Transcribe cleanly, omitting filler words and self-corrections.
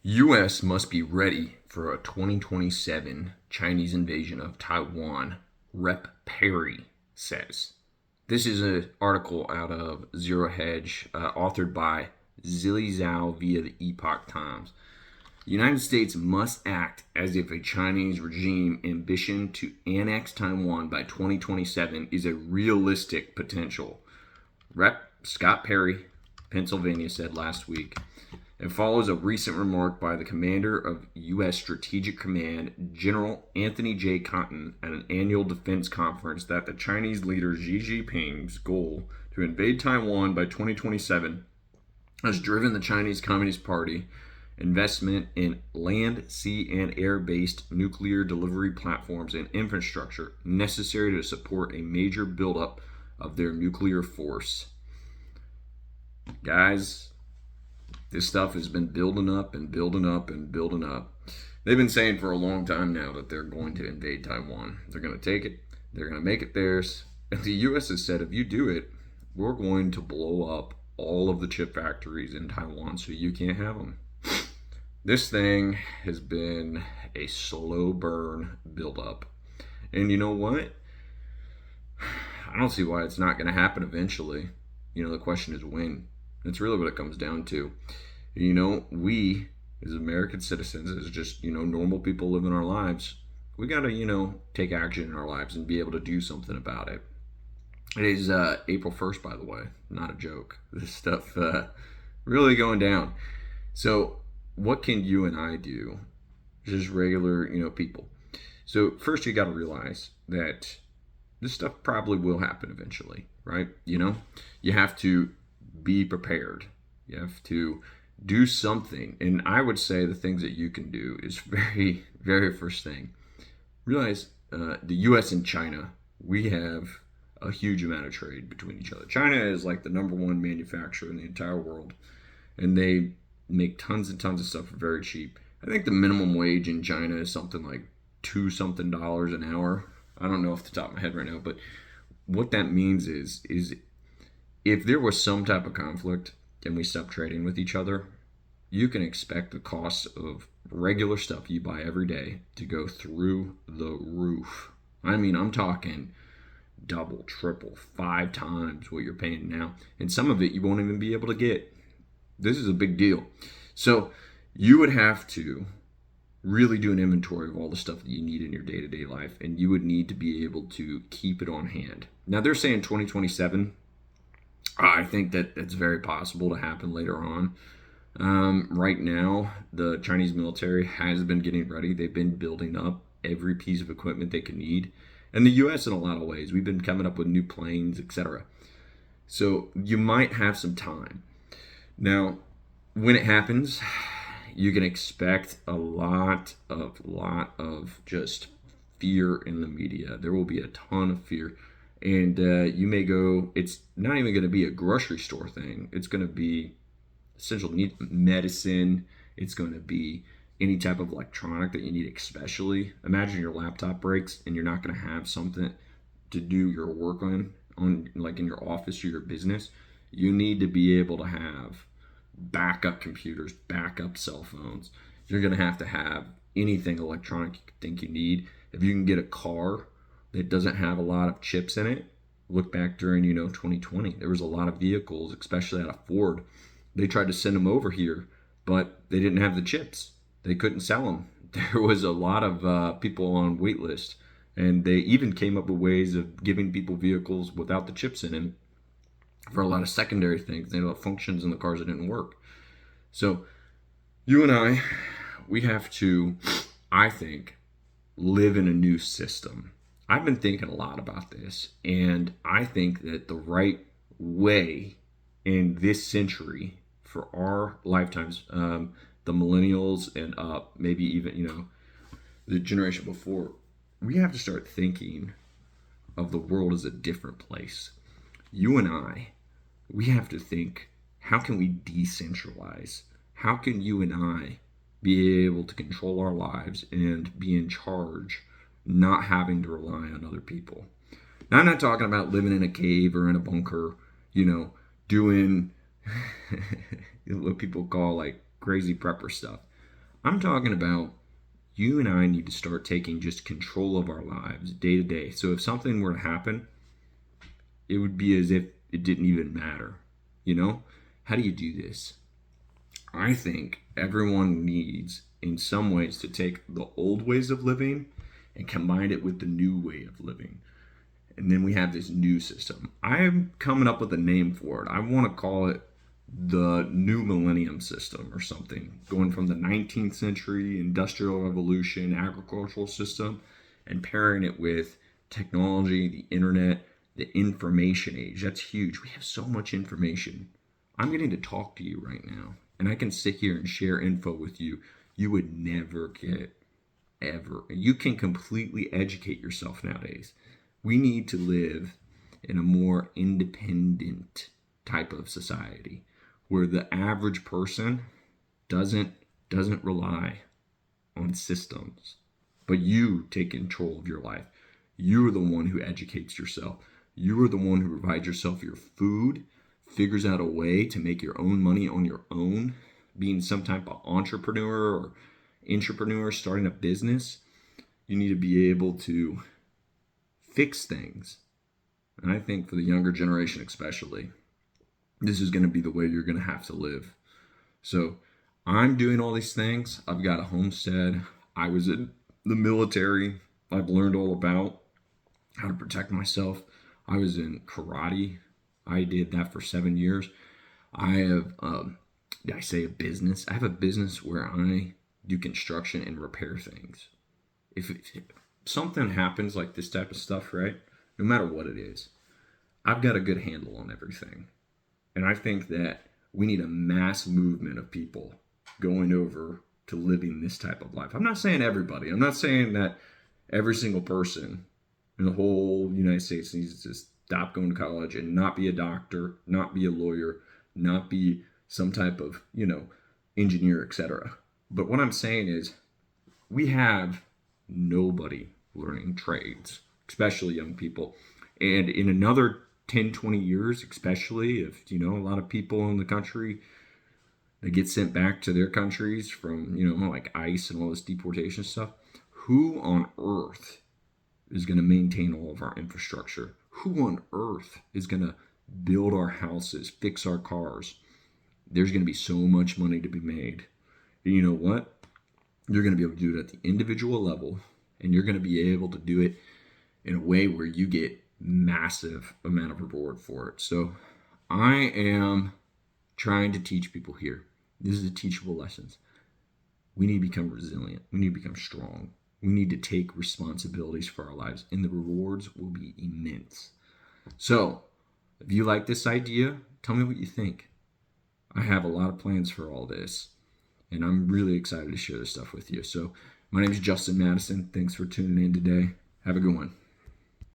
U.S. must be ready for a 2027 Chinese invasion of Taiwan, Rep. Perry says. This is an article out of Zero Hedge, authored by Zilly Zhao via the Epoch Times. The United States must act as if a Chinese regime ambition to annex Taiwan by 2027 is a realistic potential. Rep. Scott Perry, Pennsylvania, said last week. It follows a recent remark by the commander of U.S. Strategic Command, General Anthony J. Cotton, at an annual defense conference that the Chinese leader Xi Jinping's goal to invade Taiwan by 2027 has driven the Chinese Communist Party investment in land, sea, and air-based nuclear delivery platforms and infrastructure necessary to support a major buildup of their nuclear force. Guys, this stuff has been building up and building up and building up. They've been saying for a long time now that they're going to invade Taiwan. They're going to take it. They're going to make it theirs. And the U.S. has said, if you do it, we're going to blow up all of the chip factories in Taiwan so you can't have them. This thing has been a slow burn buildup. And you know what? I don't see why it's not going to happen eventually. The question is when. That's really what it comes down to. We as American citizens, as just, normal people living our lives, we got to, take action in our lives and be able to do something about it. It is April 1st, by the way. Not a joke. This stuff really going down. So what can you and I do? Just regular, people. So first you got to realize that this stuff probably will happen eventually, right? You have to be prepared. You have to do something. And I would say the things that you can do is very, very first thing. Realize the U.S. and China, we have a huge amount of trade between each other. China is like the number one manufacturer in the entire world. And they make tons and tons of stuff for very cheap. I think the minimum wage in China is something like $2 something an hour. I don't know off the top of my head right now, but what that means is if there was some type of conflict and we stopped trading with each other, you can expect the cost of regular stuff you buy every day to go through the roof. I mean, I'm talking double, triple, 5 times what you're paying now. And some of it you won't even be able to get. This is a big deal. So you would have to really do an inventory of all the stuff that you need in your day-to-day life, and you would need to be able to keep it on hand. Now, they're saying 2027. I think that it's very possible to happen later on. Right now, the Chinese military has been getting ready. They've been building up every piece of equipment they can need. And the U.S. in a lot of ways. We've been coming up with new planes, etc. So you might have some time. Now, when it happens, you can expect a lot of just fear in the media. There will be a ton of fear. And you may go, it's not even going to be a grocery store thing. It's going to be essential need medicine. It's going to be any type of electronic that you need, especially. Imagine your laptop breaks and you're not going to have something to do your work on like in your office or your business. You need to be able to have backup computers, backup cell phones. You're going to have anything electronic you think you need. If you can get a car that doesn't have a lot of chips in it, look back during 2020. There was a lot of vehicles, especially out of Ford. They tried to send them over here, but they didn't have the chips. They couldn't sell them. There was a lot of people on wait list, and they even came up with ways of giving people vehicles without the chips in them for a lot of secondary things. They had functions in the cars that didn't work. So you and I, we have to, I think, live in a new system. I've been thinking a lot about this, and I think that the right way in this century for our lifetimes, the millennials and up, maybe even, the generation before, we have to start thinking of the world as a different place. You and I, we have to think, how can we decentralize? How can you and I be able to control our lives and be in charge, not having to rely on other people? Now, I'm not talking about living in a cave or in a bunker, doing what people call like crazy prepper stuff. I'm talking about you and I need to start taking just control of our lives day to day. So if something were to happen, it would be as if it didn't even matter. You know? How do you do this? I think everyone needs, in some ways, to take the old ways of living and combine it with the new way of living. And then we have this new system. I'm coming up with a name for it. I want to call it the new millennium system or something, going from the 19th century industrial revolution agricultural system and pairing it with technology, the internet, the information age. That's huge. We have so much information. I'm getting to talk to you right now, and I can sit here and share info with you you would never get ever. You can completely educate yourself nowadays. We need to live in a more independent type of society where the average person doesn't rely on systems, but you take control of your life. You're the one who educates yourself. You are the one who provides yourself your food, figures out a way to make your own money on your own, being some type of entrepreneur or intrapreneur, starting a business. You need to be able to fix things. And I think for the younger generation especially, this is going to be the way you're going to have to live. So I'm doing all these things. I've got a homestead. I was in the military. I've learned all about how to protect myself. I was in karate. I did that for 7 years. I have, I say a business. I have a business where I do construction and repair things. If something happens like this type of stuff, right? No matter what it is, I've got a good handle on everything. And I think that we need a mass movement of people going over to living this type of life. I'm not saying everybody. I'm not saying that every single person in the whole United States needs to stop going to college and not be a doctor, not be a lawyer, not be some type of, engineer, etc. But what I'm saying is we have nobody learning trades, especially young people. And in another 10, 20 years, especially if, a lot of people in the country, they get sent back to their countries from, like ICE and all this deportation stuff, who on earth is going to maintain all of our infrastructure? Who on earth is going to build our houses, fix our cars? There's going to be so much money to be made. And you know what? You're going to be able to do it at the individual level, and you're going to be able to do it in a way where you get massive amount of reward for it. So I am trying to teach people here. This is a teachable lessons. We need to become resilient. We need to become strong. We need to take responsibilities for our lives, and the rewards will be immense. So if you like this idea, tell me what you think. I have a lot of plans for all this, and I'm really excited to share this stuff with you. So my name is Justin Madison. Thanks for tuning in today. Have a good one.